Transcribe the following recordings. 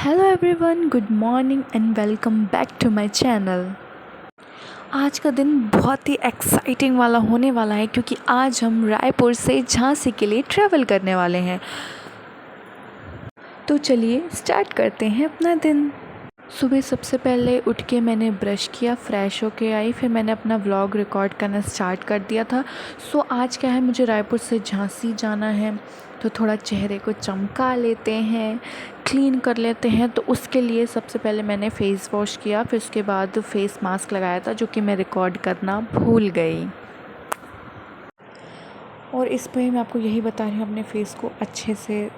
Hello everyone, good morning and welcome back to my channel. आज का दिन बहुत ही एक्साइटिंग वाला होने वाला है क्योंकि आज हम रायपुर से झांसी के लिए ट्रैवल करने वाले हैं। तो चलिए स्टार्ट करते हैं अपना दिन। सुबह सबसे पहले उठ के मैंने ब्रश किया, फ़्रेश होके आई, फिर मैंने अपना व्लॉग रिकॉर्ड करना स्टार्ट कर दिया था। आज क्या है, मुझे रायपुर से झांसी जाना है तो थोड़ा चेहरे को चमका लेते हैं, क्लीन कर लेते हैं। तो उसके लिए सबसे पहले मैंने फ़ेस वॉश किया, फिर उसके बाद फेस मास्क लगाया था जो कि मैं रिकॉर्ड करना भूल गई। और इस पर मैं आपको यही बता रही हूँ, अपने फ़ेस को अच्छे से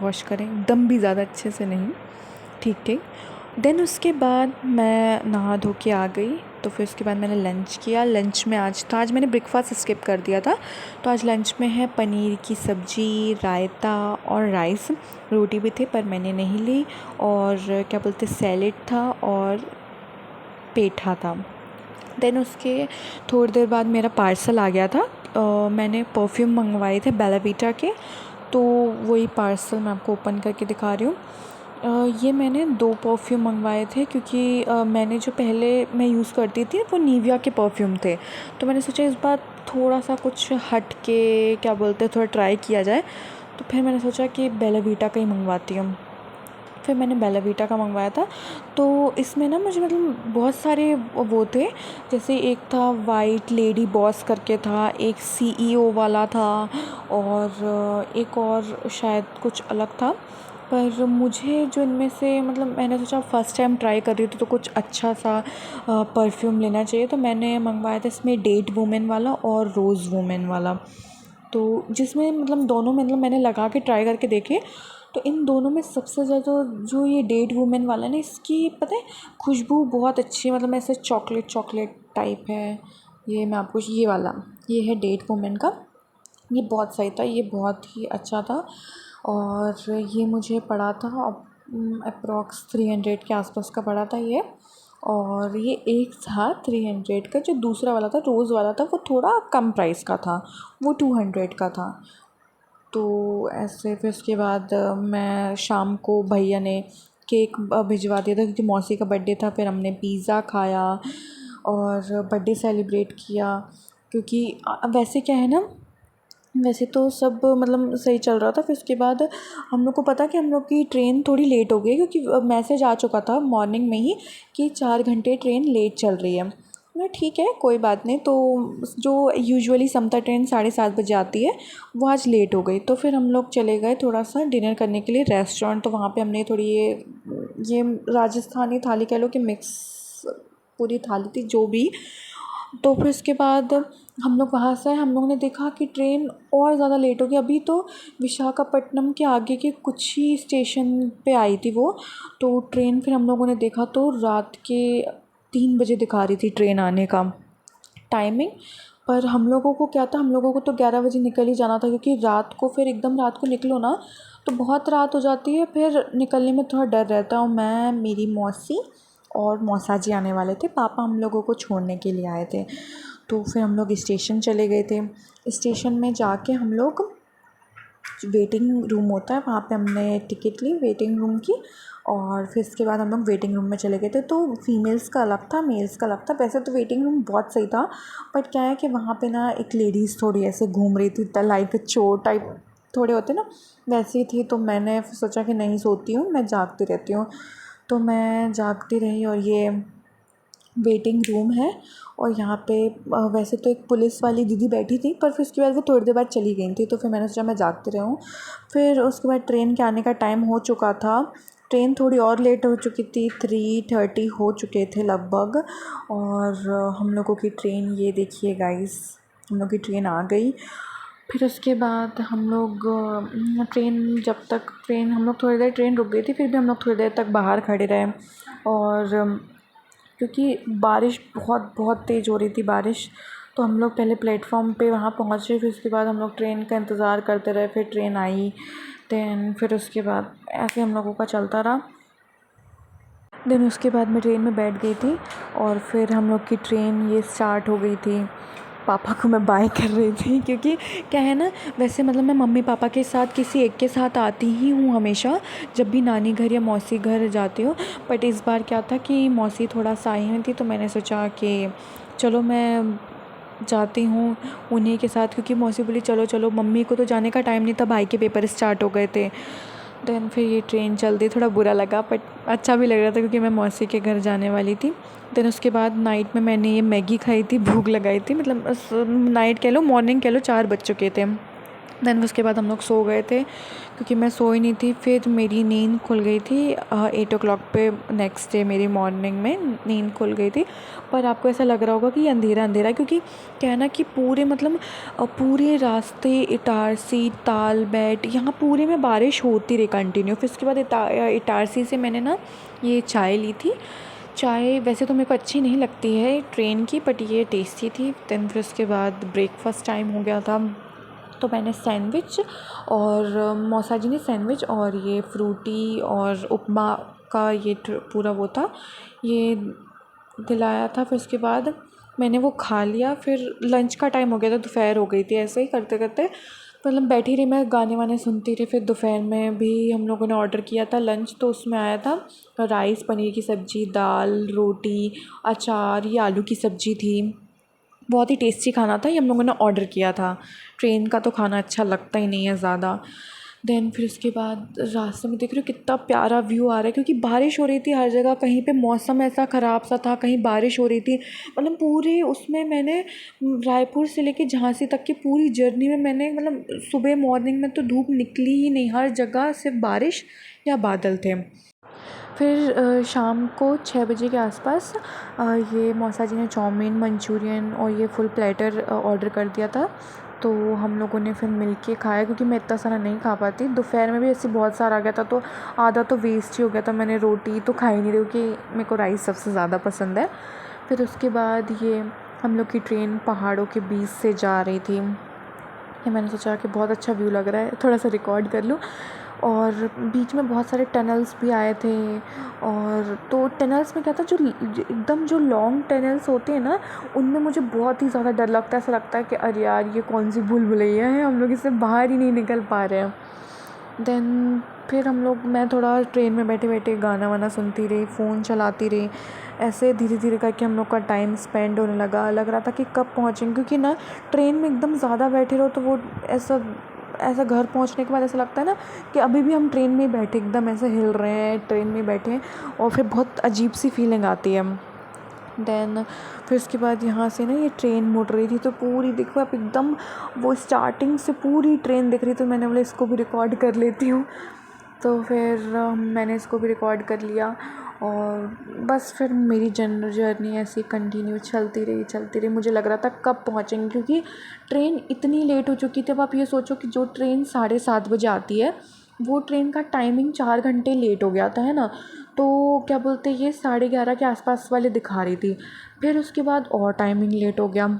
वॉश करें, एकदम भी ज़्यादा अच्छे से नहीं, ठीक ठीक। देन उसके बाद मैं नहा धो के आ गई। तो फिर उसके बाद मैंने लंच किया। लंच में आज मैंने ब्रेकफास्ट स्किप कर दिया था। तो आज लंच में है पनीर की सब्ज़ी, रायता और राइस। रोटी भी थी पर मैंने नहीं ली, और क्या बोलते सैलेड था और पेठा था। देन उसके थोड़ी देर बाद मेरा पार्सल आ गया था। मैंने परफ्यूम मंगवाए थे बेला वीटा के, तो वही पार्सल मैं आपको ओपन करके दिखा रही हूँ। ये मैंने 2 परफ्यूम मंगवाए थे क्योंकि मैंने जो पहले मैं यूज़ करती थी वो निविया के परफ्यूम थे। तो मैंने सोचा इस बार थोड़ा सा कुछ हट के, क्या बोलते हैं, थोड़ा ट्राई किया जाए। तो फिर मैंने सोचा कि बेला वीटा का ही मंगवाती हूँ। फिर मैंने बेला वीटा का मंगवाया था। तो इसमें ना मुझे मतलब बहुत सारे वो थे, जैसे एक था वाइट लेडी बॉस करके था, एक CEO वाला था, और एक और शायद कुछ अलग था। पर मुझे जो इनमें से मतलब मैंने सोचा फ़र्स्ट टाइम ट्राई कर रही थी तो कुछ अच्छा सा परफ्यूम लेना चाहिए, तो मैंने मंगवाया था इसमें डेट वुमेन वाला और रोज़ वुमेन वाला। तो जिसमें मतलब दोनों में मतलब मैंने लगा के ट्राई करके देखे, तो इन दोनों में सबसे ज़्यादा जो ये डेट वुमेन वाला है ना, इसकी पता है खुशबू बहुत अच्छी है, मतलब ऐसे चॉकलेट चॉकलेट टाइप है। ये मैं आपको ये वाला, ये है डेट वुमेन का। ये बहुत सही था, ये बहुत ही अच्छा था। और ये मुझे पड़ा था अप्रॉक्स 300 के आसपास का पड़ा था ये। और ये एक था 300 का। जो दूसरा वाला था रोज़ वाला था वो थोड़ा कम प्राइस का था, वो 200 का था। तो ऐसे फिर उसके बाद मैं शाम को भैया ने केक भिजवा दिया था क्योंकि मौसी का बर्थडे था। फिर हमने पिज़्ज़ा खाया और बर्थडे सेलिब्रेट किया। क्योंकि वैसे क्या है ना, वैसे तो सब मतलब सही चल रहा था। फिर उसके बाद हम लोग को पता कि हम लोग की ट्रेन थोड़ी लेट हो गई क्योंकि मैसेज आ चुका था मॉर्निंग में ही कि 4 घंटे ट्रेन लेट चल रही है। ना ठीक है, कोई बात नहीं। तो जो यूजुअली समता ट्रेन 7:30 बजे आती है वो आज लेट हो गई। तो फिर हम लोग चले गए थोड़ा सा डिनर करने के लिए रेस्टोरेंट। तो वहाँ पे हमने थोड़ी ये राजस्थानी थाली कह लो कि मिक्स पूरी थाली थी जो भी। तो फिर उसके बाद हम लोग वहाँ से हम लोग ने देखा कि ट्रेन और ज़्यादा लेट हो गई। अभी तो विशाखापट्टनम के आगे के कुछ ही स्टेशन पे आई थी वो। तो ट्रेन फिर हम लोगों ने देखा तो रात के 3 बजे दिखा रही थी ट्रेन आने का टाइमिंग। पर हम लोगों को क्या था, हम लोगों को तो 11 बजे निकल ही जाना था क्योंकि रात को फिर एकदम रात को निकलो ना तो बहुत रात हो जाती है, फिर निकलने में थोड़ा डर रहता है। और मैं, मेरी मौसी और मौसा जी आने वाले थे, पापा हम लोगों को छोड़ने के लिए आए थे। तो फिर हम लोग स्टेशन चले गए थे। स्टेशन में जाके हम लोग, वेटिंग रूम होता है वहाँ पे हमने टिकट ली वेटिंग रूम की। और फिर इसके बाद हम लोग वेटिंग रूम में चले गए थे। तो फीमेल्स का अलग था, मेल्स का अलग था। वैसे तो वेटिंग रूम बहुत सही था, बट क्या है कि वहाँ पे ना एक लेडीज़ थोड़ी ऐसे घूम रही थी, लाइक चोर टाइप थोड़े होते ना, वैसी थी। तो मैंने सोचा कि नहीं सोती हूँ, मैं जागती रहती हूँ। तो मैं जागती रही। और ये वेटिंग रूम है, और यहाँ पे वैसे तो एक पुलिस वाली दीदी बैठी थी, पर फिर उसके बाद वो थोड़ी देर बाद चली गई थी। तो फिर मैंने सोचा मैं जागती रहूँ। फिर उसके बाद ट्रेन के आने का टाइम हो चुका था। ट्रेन थोड़ी और लेट हो चुकी थी, 3:30 हो चुके थे लगभग। और हम लोगों की ट्रेन, ये देखिए गाइस, हम लोग की ट्रेन आ गई। फिर उसके बाद हम लोग ट्रेन, जब तक ट्रेन, हम लोग थोड़ी देर ट्रेन रुक गई थी, फिर भी हम लोग थोड़ी देर तक बाहर खड़े रहे। और क्योंकि बारिश बहुत बहुत तेज़ हो रही थी बारिश। तो हम लोग पहले प्लेटफॉर्म पे वहाँ पहुँचे, फिर उसके बाद हम लोग ट्रेन का इंतज़ार करते रहे। फिर ट्रेन आई, दैन फिर उसके बाद ऐसे हम लोगों का चलता रहा। देन उसके बाद मैं ट्रेन में बैठ गई थी और फिर हम लोग की ट्रेन ये स्टार्ट हो गई थी। पापा को मैं बाय कर रही थी, क्योंकि क्या है ना, वैसे मतलब मैं मम्मी पापा के साथ किसी एक के साथ आती ही हूँ हमेशा, जब भी नानी घर या मौसी घर जाती हूँ। बट इस बार क्या था कि मौसी थोड़ा सा आई हुई थी, तो मैंने सोचा कि चलो मैं जाती हूँ उन्हीं के साथ, क्योंकि मौसी बोली चलो चलो। मम्मी को तो जाने का टाइम नहीं था, भाई के पेपर स्टार्ट हो गए थे। देन फिर ये ट्रेन चल दी, थोड़ा बुरा लगा बट अच्छा भी लग रहा था, क्योंकि मैं मौसी के घर जाने वाली थी। देन उसके बाद नाइट में मैंने ये मैगी खाई थी, भूख लगाई थी, मतलब नाइट कह लो मॉर्निंग कह लो, 4 बज चुके थे। देन उसके बाद हम लोग सो गए थे, क्योंकि मैं सोई नहीं थी। फिर मेरी नींद खुल गई थी 8 o'clock पे। नेक्स्ट डे मेरी मॉर्निंग में नींद खुल गई थी। पर आपको ऐसा लग रहा होगा कि अंधेरा अंधेरा, क्योंकि क्या है ना कि पूरे मतलब पूरे रास्ते इटारसी ताल बैठ यहाँ पूरे में बारिश होती रही कंटिन्यू। फिर उसके बाद इटारसी से मैंने ना ये चाय ली थी। चाय वैसे तो मेरे को अच्छी नहीं लगती है ट्रेन की, बट ये टेस्टी थी। देन फिर उसके बाद ब्रेकफास्ट टाइम हो गया था, तो मैंने सैंडविच और मौसा जी ने सैंडविच और ये फ्रूटी और उपमा का ये पूरा वो था, ये दिलाया था। फिर उसके बाद मैंने वो खा लिया। फिर लंच का टाइम हो गया था, दोपहर हो गई थी। ऐसे ही करते करते मतलब बैठी रही मैं, गाने वाने सुनती रही। फिर दोपहर में भी हम लोगों ने ऑर्डर किया था लंच, तो उसमें आया था राइस, पनीर की सब्ज़ी, दाल, रोटी, अचार, ये आलू की सब्ज़ी थी। बहुत ही टेस्टी खाना था, ये हम लोगों ने ऑर्डर किया था। ट्रेन का तो खाना अच्छा लगता ही नहीं है ज़्यादा। देन फिर उसके बाद रास्ते में देख रही हूँ कितना प्यारा व्यू आ रहा है, क्योंकि बारिश हो रही थी हर जगह। कहीं पे मौसम ऐसा ख़राब सा था, कहीं बारिश हो रही थी। मतलब पूरे उसमें मैंने रायपुर से लेके झांसी तक की पूरी जर्नी में मैंने मतलब सुबह मॉर्निंग में तो धूप निकली ही नहीं, हर जगह सिर्फ बारिश या बादल थे। फिर शाम को 6 बजे के आसपास ये मौसा जी ने चाउमीन, मंचूरियन और ये फुल प्लेटर ऑर्डर कर दिया था। तो हम लोगों ने फिर मिल के खाया, क्योंकि मैं इतना सारा नहीं खा पाती। दोपहर में भी ऐसे बहुत सारा आ गया था, तो आधा तो वेस्ट ही हो गया था। मैंने रोटी तो खा ही नहीं रही, क्योंकि मेरे को राइस सबसे ज़्यादा पसंद है। फिर उसके बाद ये हम लोग की ट्रेन पहाड़ों के बीच से जा रही थी। ये मैंने सोचा कि बहुत अच्छा व्यू लग रहा है, थोड़ा सा रिकॉर्ड कर लूँ। और बीच में बहुत सारे टनल्स भी आए थे। और तो टनल्स में क्या था, जो एकदम जो लॉन्ग टनल्स होते हैं ना, उनमें मुझे बहुत ही ज़्यादा डर लगता है। ऐसा लगता है कि अरे यार ये कौन सी भूल भुलैया है, हम लोग इससे बाहर ही नहीं निकल पा रहे हैं। देन फिर मैं थोड़ा ट्रेन में बैठे बैठे गाना वाना सुनती रही, फ़ोन चलाती रही। ऐसे धीरे धीरे करके हम लोग का टाइम स्पेंड होने लगा। लग रहा था कि कब पहुँचेंगे, क्योंकि ना ट्रेन में एकदम ज़्यादा बैठे रहो तो वो ऐसा ऐसा घर पहुंचने के बाद ऐसा लगता है ना कि अभी भी हम ट्रेन में ही बैठे, एकदम ऐसे हिल रहे हैं, ट्रेन में बैठे हैं। और फिर बहुत अजीब सी फीलिंग आती है। देन फिर उसके बाद यहाँ से ना ये ट्रेन मुड़ रही थी, तो पूरी देखो आप एकदम वो स्टार्टिंग से पूरी ट्रेन दिख रही। तो मैंने बोला इसको भी रिकॉर्ड कर लेती हूँ। तो फिर मैंने इसको भी रिकॉर्ड कर लिया। और बस फिर मेरी जर्नी ऐसी कंटिन्यू चलती रही। मुझे लग रहा था कब पहुँचेंगे, क्योंकि ट्रेन इतनी लेट हो चुकी थी। अब आप ये सोचो कि जो ट्रेन 7:30 बजे आती है, वो ट्रेन का टाइमिंग 4 घंटे लेट हो गया था, है ना। तो क्या बोलते, ये 11:30 के आसपास वाले दिखा रही थी। फिर उसके बाद और टाइमिंग लेट हो गया।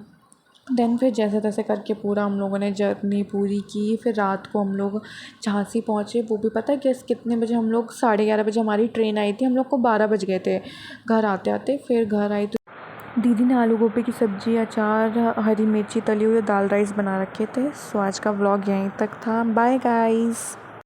देन फिर जैसे तैसे करके पूरा हम लोगों ने जर्नी पूरी की। फिर रात को हम लोग झांसी पहुँचे। वो भी पता है गेस कितने बजे? हम लोग 11:30 बजे हमारी ट्रेन आई थी, हम लोग को 12 बज गए थे घर आते आते। फिर घर आई तो दीदी ने आलू गोभी की सब्ज़ी, अचार, हरी मिर्ची तली हुई, दाल राइस बना रखे थे। सो आज का व्लॉग यहीं तक था। Bye guys.